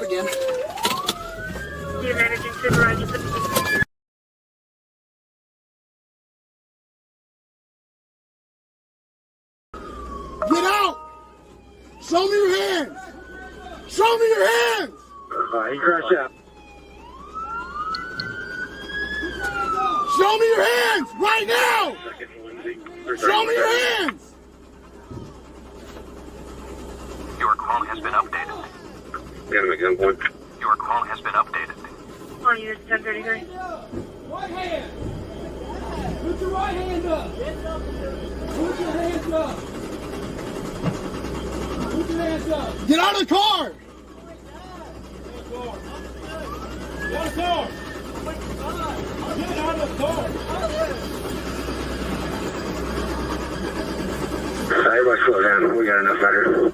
out again. You're managing supervisor. Get out! Show me your hands! Show me your hands! He crashed out. Show me your hands right now! Show me your hands! Your call has been updated. Got him at gunpoint. Your call has been updated. On unit 1033. Right hand. Put your right hand up. Put your hands up. Put your hands up. Get out of the car! Get out of the car. Get out of the car. Everybody slow down. We got enough out here.